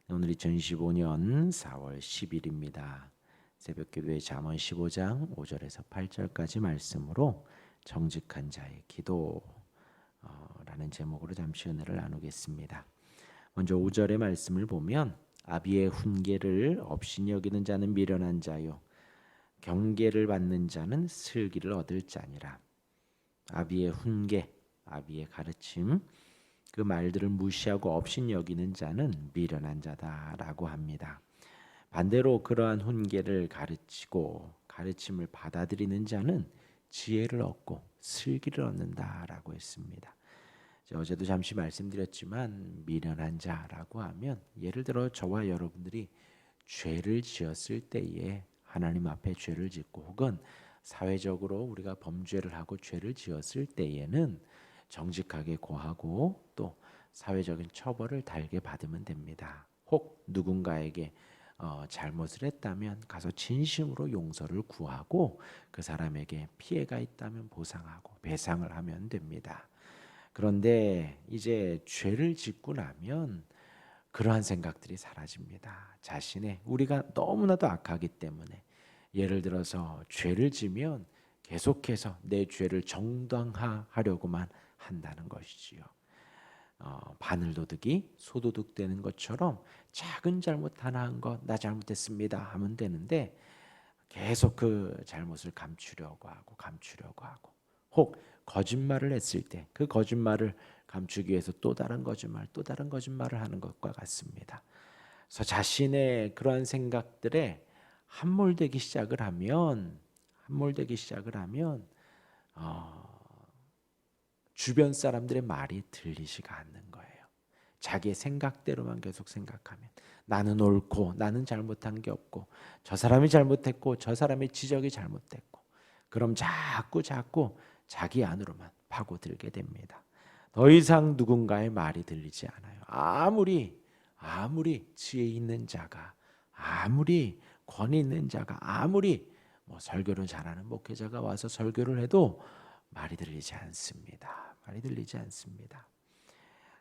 오늘 2025년 4월 10일입니다. 새벽기도의 잠언 15장 5절에서 8절까지 말씀으로 정직한 자의 기도라는 제목으로 잠시 은혜를 나누겠습니다. 먼저 5절의 말씀을 보면 아비의 훈계를 업신이 여기는 자는 미련한 자요 경계를 받는 자는 슬기를 얻을 자니라. 아비의 훈계, 아비의 가르침, 그 말들을 무시하고 업신 여기는 자는 미련한 자다라고 합니다. 반대로 그러한 훈계를 가르치고 가르침을 받아들이는 자는 지혜를 얻고 슬기를 얻는다라고 했습니다. 어제도 잠시 말씀드렸지만 미련한 자라고 하면 예를 들어 저와 여러분들이 죄를 지었을 때에 하나님 앞에 죄를 짓고 혹은 사회적으로 우리가 범죄를 하고 죄를 지었을 때에는 정직하게 고하고 또 사회적인 처벌을 달게 받으면 됩니다. 혹 누군가에게 잘못을 했다면 가서 진심으로 용서를 구하고 그 사람에게 피해가 있다면 보상하고 배상을 하면 됩니다. 그런데 이제 죄를 짓고 나면 그러한 생각들이 사라집니다. 자신의 우리가 너무나도 악하기 때문에 예를 들어서 죄를 지면 계속해서 내 죄를 정당화하려고만 한다는 것이지요. 바늘도둑이 소도둑 되는 것처럼 작은 잘못 하나 한 것 나 잘못했습니다 하면 되는데 계속 그 잘못을 감추려고 하고 혹 거짓말을 했을 때 그 거짓말을 감추기 위해서 또 다른 거짓말을 하는 것과 같습니다. 그래서 자신의 그러한 생각들에 함몰되기 시작을 하면 주변 사람들의 말이 들리지가 않는 거예요. 자기의 생각대로만 계속 생각하면 나는 옳고 나는 잘못한 게 없고 저 사람이 잘못했고 저 사람의 지적이 잘못됐고 그럼 자꾸 자기 안으로만 파고들게 됩니다. 더 이상 누군가의 말이 들리지 않아요. 아무리 지혜 있는 자가 아무리 권위 있는 자가 아무리 설교를 잘하는 목회자가 와서 설교를 해도 말이 들리지 않습니다.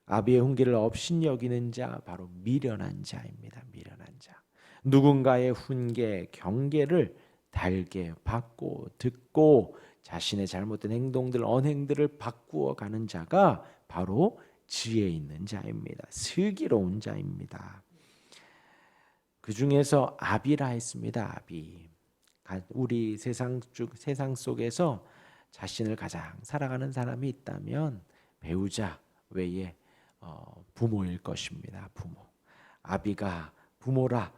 아비의 훈계를 업신 여기는 자 바로 미련한 자입니다. 미련한 자. 누군가의 훈계, 경계를 달게 받고 듣고 자신의 잘못된 행동들, 언행들을 바꾸어 가는 자가 바로 지혜 있는 자입니다. 슬기로운 자입니다. 그 중에서 아비라 했습니다. 아비. 우리 세상 속에서 자신을 가장 사랑하는 사람이 있다면 배우자 외에 부모일 것입니다. 부모. 아비가 부모라.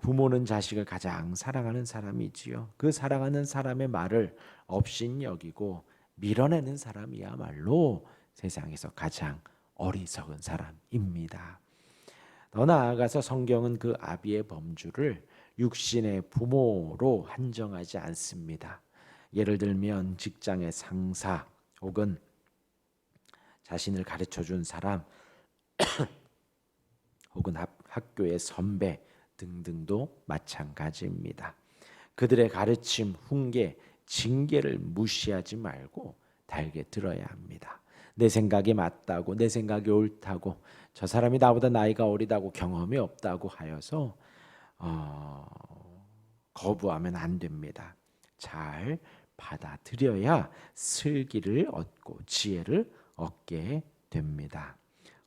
부모는 자식을 가장 사랑하는 사람이지요. 그 사랑하는 사람의 말을 업신 여기고 밀어내는 사람이야말로 세상에서 가장 어리석은 사람입니다. 더 나아가서 성경은 그 아비의 범주를 육신의 부모로 한정하지 않습니다. 예를 들면 직장의 상사 혹은 자신을 가르쳐준 사람 혹은 학교의 선배 등등도 마찬가지입니다. 그들의 가르침, 훈계, 징계를 무시하지 말고 달게 들어야 합니다. 내 생각이 맞다고, 내 생각이 옳다고, 저 사람이 나보다 나이가 어리다고 경험이 없다고 하여서 거부하면 안 됩니다. 잘 받아들여야 슬기를 얻고 지혜를 얻게 됩니다.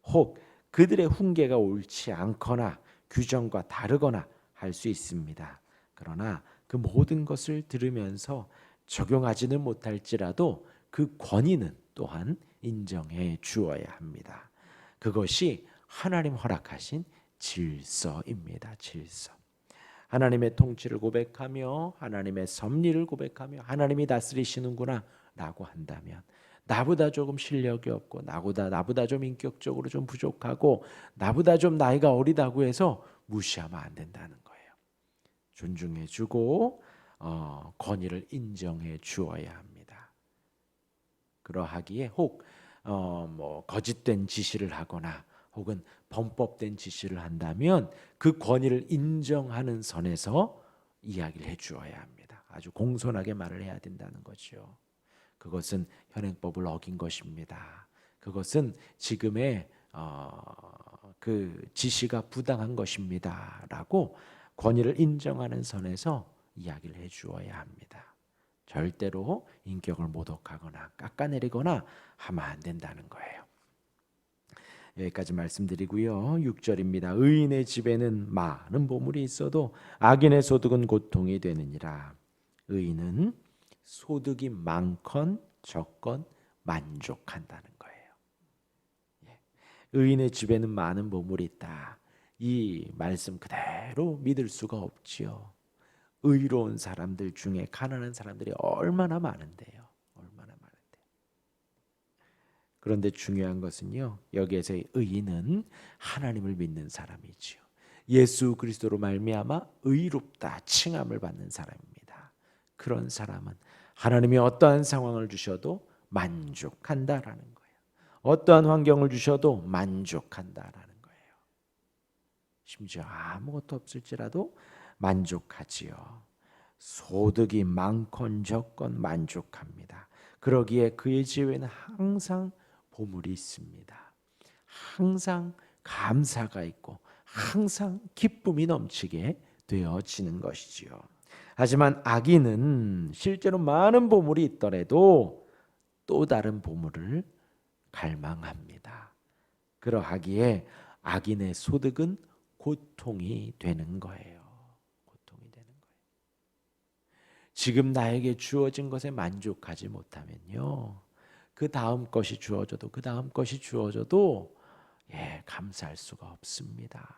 혹 그들의 훈계가 옳지 않거나 규정과 다르거나 할 수 있습니다. 그러나 그 모든 것을 들으면서 적용하지는 못할지라도 그 권위는 또한 인정해 주어야 합니다. 그것이 하나님 허락하신 질서입니다. 질서. 하나님의 통치를 고백하며 하나님의 섭리를 고백하며 하나님이 다스리시는구나 라고 한다면 나보다 조금 실력이 없고 나보다 좀 인격적으로 좀 부족하고 나보다 좀 나이가 어리다고 해서 무시하면 안 된다는 거예요. 존중해주고 권위를 인정해 주어야 합니다. 그러하기에 혹 거짓된 지시를 하거나 혹은 범법된 지시를 한다면 그 권위를 인정하는 선에서 이야기를 해주어야 합니다. 아주 공손하게 말을 해야 된다는 거죠. 그것은 현행법을 어긴 것입니다. 그것은 지금의 그 지시가 부당한 것입니다라고 권위를 인정하는 선에서 이야기를 해주어야 합니다. 절대로 인격을 모독하거나 깎아내리거나 하면 안 된다는 거예요. 여기까지 말씀드리고요. 6절입니다. 의인의 집에는 많은 보물이 있어도 악인의 소득은 고통이 되느니라. 의인은 소득이 많건 적건 만족한다는 거예요. 의인의 집에는 많은 보물이 있다. 이 말씀 그대로 믿을 수가 없지요. 의로운 사람들 중에 가난한 사람들이 얼마나 많은데요. 얼마나 많은데요. 그런데 중요한 것은요. 여기에서의 의인은 하나님을 믿는 사람이지요. 예수 그리스도로 말미암아 의롭다 칭함을 받는 사람입니다. 그런 사람은 하나님이 어떠한 상황을 주셔도 만족한다라는 거예요. 어떠한 환경을 주셔도 만족한다라는 거예요. 심지어 아무것도 없을지라도 만족하지요. 소득이 많건 적건 만족합니다. 그러기에 그의 집에는 항상 보물이 있습니다. 항상 감사가 있고 항상 기쁨이 넘치게 되어지는 것이지요. 하지만 악인은 실제로 많은 보물이 있더라도 또 다른 보물을 갈망합니다. 그러하기에 악인의 소득은 고통이 되는 거예요. 고통이 되는 거예요. 지금 나에게 주어진 것에 만족하지 못하면요. 그 다음 것이 주어져도 그 다음 것이 주어져도 감사할 수가 없습니다.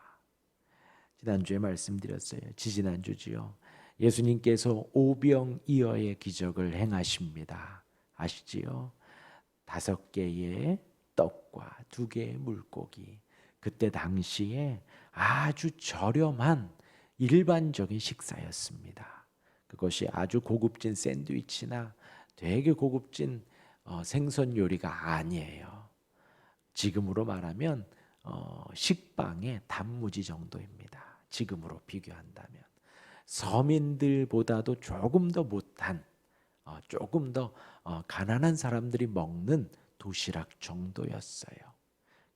지난주에 말씀드렸어요. 지지난주지요. 예수님께서 오병이어의 기적을 행하십니다. 아시지요? 5개의 떡과 2개의 물고기. 그때 당시에 아주 저렴한 일반적인 식사였습니다. 그것이 아주 고급진 샌드위치나 되게 고급진 생선 요리가 아니에요. 지금으로 말하면 식빵의 단무지 정도입니다. 지금으로 비교한다면 서민들보다도 조금 더 못한 조금 더 가난한 사람들이 먹는 도시락 정도였어요.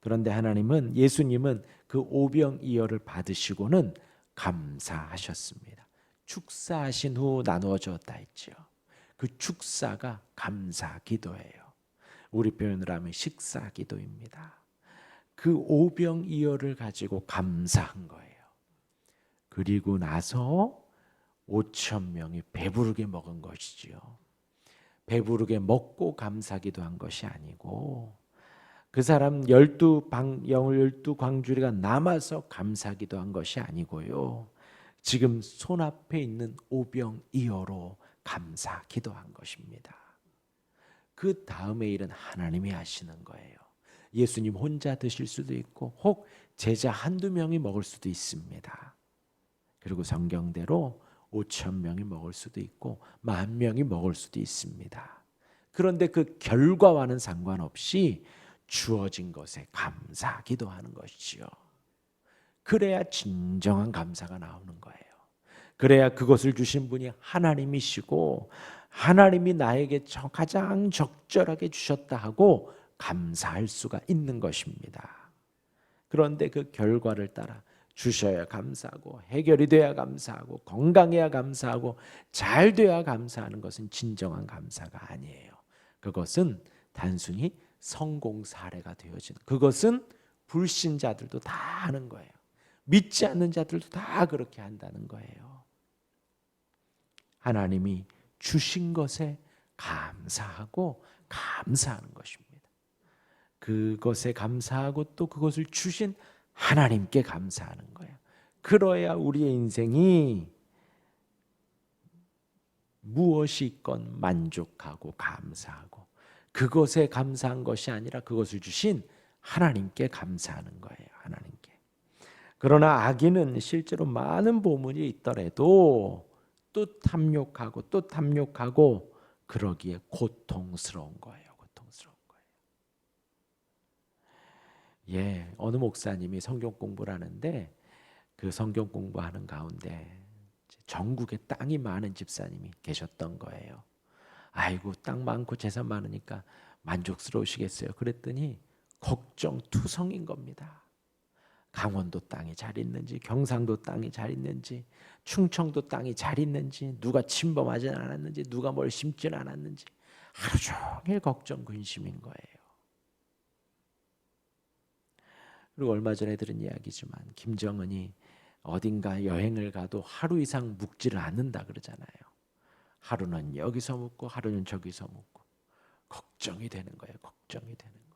그런데 하나님은 예수님은 그 오병이어를 받으시고는 감사하셨습니다. 축사하신 후 나누어 주었다 했죠. 그 축사가 감사 기도예요. 우리 표현으로 하면 식사 기도입니다. 그 오병이어를 가지고 감사한 거예요. 그리고 나서 5천 명이 배부르게 먹은 것이지요. 배부르게 먹고 감사기도 한 것이 아니고 그 사람 12광주리가 남아서 감사기도 한 것이 아니고요. 지금 손앞에 있는 오병이어로 감사 기도한 것입니다. 그 다음의 일은 하나님이 하시는 거예요. 예수님 혼자 드실 수도 있고 혹 제자 1-2명이 먹을 수도 있습니다. 그리고 성경대로 5천 명이 먹을 수도 있고 10,000명이 먹을 수도 있습니다. 그런데 그 결과와는 상관없이 주어진 것에 감사 기도하는 것이지요. 그래야 진정한 감사가 나오는 거예요. 그래야 그것을 주신 분이 하나님이시고 하나님이 나에게 가장 적절하게 주셨다 하고 감사할 수가 있는 것입니다. 그런데 그 결과를 따라 주셔야 감사하고 해결이 돼야 감사하고 건강해야 감사하고 잘 돼야 감사하는 것은 진정한 감사가 아니에요. 그것은 단순히 성공 사례가 되어지는, 그것은 불신자들도 다 하는 거예요. 믿지 않는 자들도 다 그렇게 한다는 거예요. 하나님이 주신 것에 감사하고 감사하는 것입니다. 그것에 감사하고 또 그것을 주신 하나님께 감사하는 거예요. 그러야 우리의 인생이 무엇이 있건 만족하고 감사하고 그것에 감사한 것이 아니라 그것을 주신 하나님께 감사하는 거예요. 하나님께. 그러나 악인은 실제로 많은 보물이 있더라도 또 탐욕하고 또 탐욕하고 그러기에 고통스러운 거예요. 고통스러운 거예요. 어느 목사님이 성경 공부를 하는데 그 성경 공부하는 가운데 전국에 땅이 많은 집사님이 계셨던 거예요. 아이고 땅 많고 재산 많으니까 만족스러우시겠어요. 그랬더니 걱정투성인 겁니다. 강원도 땅이 잘 있는지, 경상도 땅이 잘 있는지, 충청도 땅이 잘 있는지, 누가 침범하지 않았는지, 누가 뭘 심지 않았는지 하루 종일 걱정 근심인 거예요. 그리고 얼마 전에 들은 이야기지만 김정은이 어딘가 여행을 가도 하루 이상 묵지를 않는다 그러잖아요. 하루는 여기서 묵고 하루는 저기서 묵고 걱정이 되는 거예요. 걱정이 되는 거예요.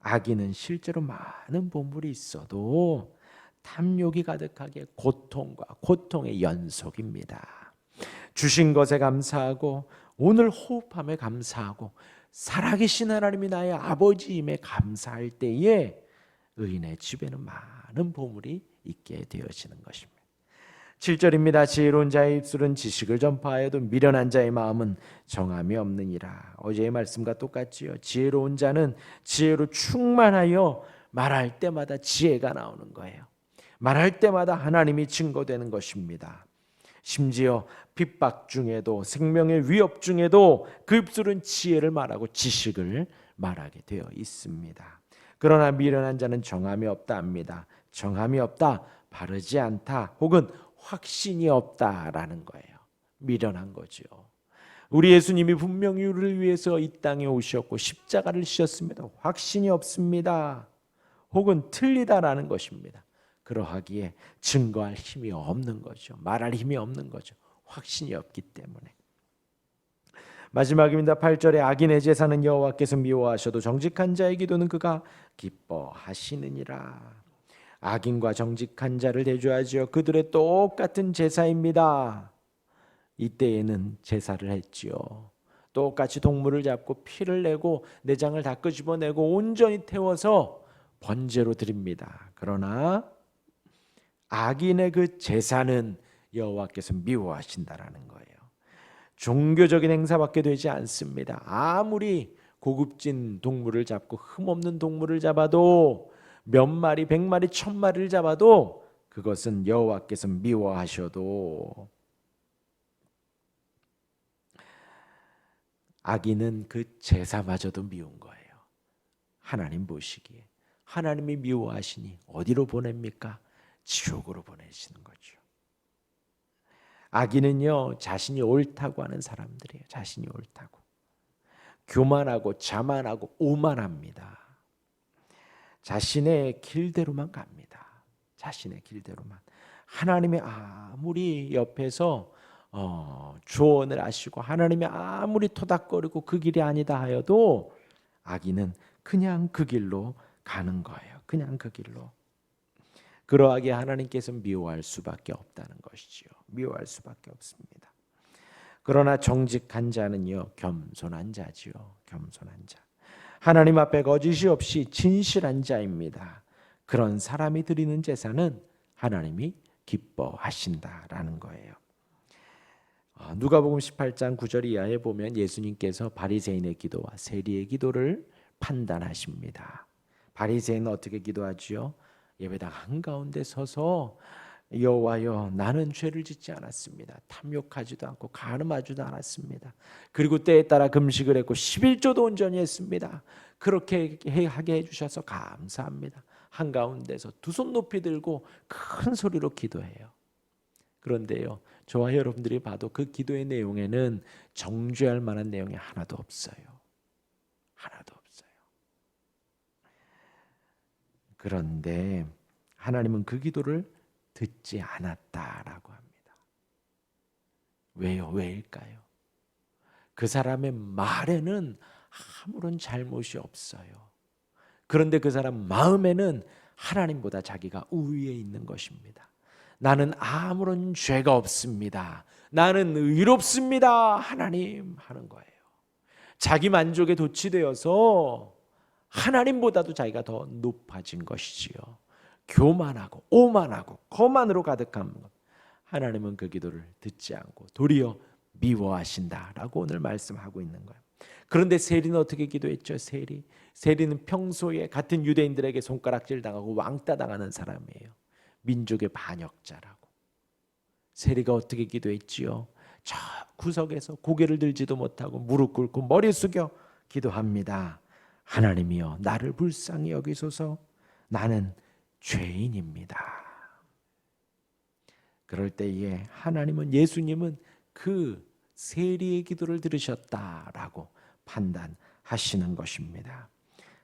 아기는 실제로 많은 보물이 있어도 탐욕이 가득하게 고통과 고통의 연속입니다. 주신 것에 감사하고 오늘 호흡함에 감사하고 살아계신 하나님이 나의 아버지임에 감사할 때에 의인의 집에는 많은 보물이 있게 되어지는 것입니다. 7절입니다. 지혜로운 자의 입술은 지식을 전파하여도 미련한 자의 마음은 정함이 없느니라. 어제의 말씀과 똑같지요. 지혜로운 자는 지혜로 충만하여 말할 때마다 지혜가 나오는 거예요. 말할 때마다 하나님이 증거되는 것입니다. 심지어 핍박 중에도 생명의 위협 중에도 그 입술은 지혜를 말하고 지식을 말하게 되어 있습니다. 그러나 미련한 자는 정함이 없다 합니다. 정함이 없다, 바르지 않다, 혹은 확신이 없다라는 거예요. 미련한 거죠. 우리 예수님이 분명히 우리를 위해서 이 땅에 오셨고 십자가를 지셨습니다. 확신이 없습니다. 혹은 틀리다라는 것입니다. 그러하기에 증거할 힘이 없는 거죠. 말할 힘이 없는 거죠. 확신이 없기 때문에. 마지막입니다. 8절에 악인의 제사는 여호와께서 미워하셔도 정직한 자의 기도는 그가 기뻐하시느니라. 악인과 정직한 자를 대조하지요. 그들의 똑같은 제사입니다. 이때에는 제사를 했지요. 똑같이 동물을 잡고 피를 내고 내장을 다 끄집어내고 온전히 태워서 번제로 드립니다. 그러나 악인의 그 제사는 여호와께서 미워하신다라는 거예요. 종교적인 행사밖에 되지 않습니다. 아무리 고급진 동물을 잡고 흠없는 동물을 잡아도 몇 마리, 100마리, 1000마리를 잡아도 그것은 여호와께서 미워하셔도 악인은 그 제사마저도 미운 거예요. 하나님 보시기에. 하나님이 미워하시니 어디로 보냅니까? 지옥으로 보내시는 거죠. 악인은요, 자신이 옳다고 하는 사람들이에요. 자신이 옳다고. 교만하고 자만하고 오만합니다. 자신의 길대로만 갑니다. 자신의 길대로만. 하나님이 아무리 옆에서 조언을 하시고 하나님이 아무리 토닥거리고 그 길이 아니다 하여도 악인은 그냥 그 길로 가는 거예요. 그냥 그 길로. 그러하게 하나님께서 미워할 수밖에 없다는 것이지요. 미워할 수밖에 없습니다. 그러나 정직한 자는요, 겸손한 자지요. 겸손한 자. 하나님 앞에 거짓이 없이 진실한 자입니다. 그런 사람이 드리는 제사는 하나님이 기뻐하신다라는 거예요. 누가복음 18장 9절 이하에 보면 예수님께서 바리새인의 기도와 세리의 기도를 판단하십니다. 바리새인은 어떻게 기도하지요? 예배당 한가운데 서서 여호와여, 나는 죄를 짓지 않았습니다. 탐욕하지도 않고 간음하지도 않았습니다. 그리고 때에 따라 금식을 했고 11조도 온전히 했습니다. 그렇게 하게 해주셔서 감사합니다. 한가운데서 두 손 높이 들고 큰 소리로 기도해요. 그런데요, 저와 여러분들이 봐도 그 기도의 내용에는 정죄할 만한 내용이 하나도 없어요. 하나도 없어요. 그런데 하나님은 그 기도를 듣지 않았다라고 합니다. 왜요? 왜일까요? 그 사람의 말에는 아무런 잘못이 없어요. 그런데 그 사람 마음에는 하나님보다 자기가 우위에 있는 것입니다. 나는 아무런 죄가 없습니다. 나는 의롭습니다. 하나님 하는 거예요. 자기 만족에 도취되어서 하나님보다도 자기가 더 높아진 것이지요. 교만하고 오만하고 거만으로 가득한 것. 하나님은 그 기도를 듣지 않고 도리어 미워하신다라고 오늘 말씀하고 있는 거예요. 그런데 세리는 어떻게 기도했죠? 세리는 평소에 같은 유대인들에게 손가락질 당하고 왕따 당하는 사람이에요. 민족의 반역자라고. 세리가 어떻게 기도했지요? 저 구석에서 고개를 들지도 못하고 무릎 꿇고 머리 숙여 기도합니다. 하나님이여, 나를 불쌍히 여기소서. 나는 죄인입니다. 그럴 때에 하나님은, 예수님은 그 세리의 기도를 들으셨다라고 판단하시는 것입니다.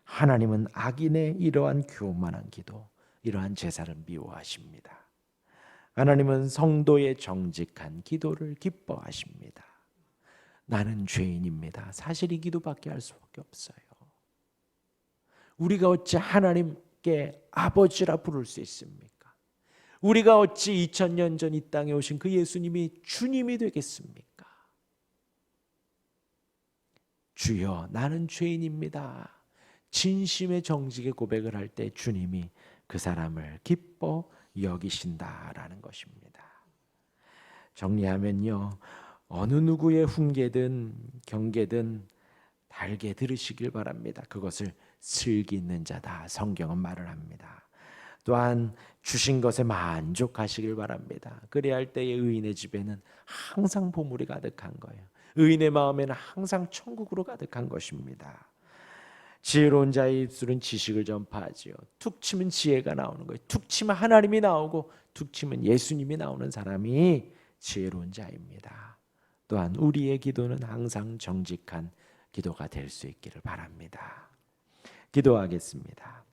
하나님은 악인의 이러한 교만한 기도, 이러한 제사를 미워하십니다. 하나님은 성도의 정직한 기도를 기뻐하십니다. 나는 죄인입니다. 사실 이 기도밖에 할 수밖에 없어요. 우리가 어찌 하나님께 아버지라 부를 수 있습니까? 우리가 어찌 2000년 전 이 땅에 오신 그 예수님이 주님이 되겠습니까? 주여, 나는 죄인입니다. 진심의 정직의 고백을 할 때 주님이 그 사람을 기뻐 여기신다라는 것입니다. 정리하면요, 어느 누구의 훈계든 경계든 달게 들으시길 바랍니다. 그것을 슬기 있는 자다, 성경은 말을 합니다. 또한 주신 것에 만족하시길 바랍니다. 그래야 할 때의 의인의 집에는 항상 보물이 가득한 거예요. 의인의 마음에는 항상 천국으로 가득한 것입니다. 지혜로운 자의 입술은 지식을 전파하지요. 툭 치면 지혜가 나오는 거예요. 툭 치면 하나님이 나오고 툭 치면 예수님이 나오는 사람이 지혜로운 자입니다. 또한 우리의 기도는 항상 정직한 기도가 될 수 있기를 바랍니다. 기도하겠습니다.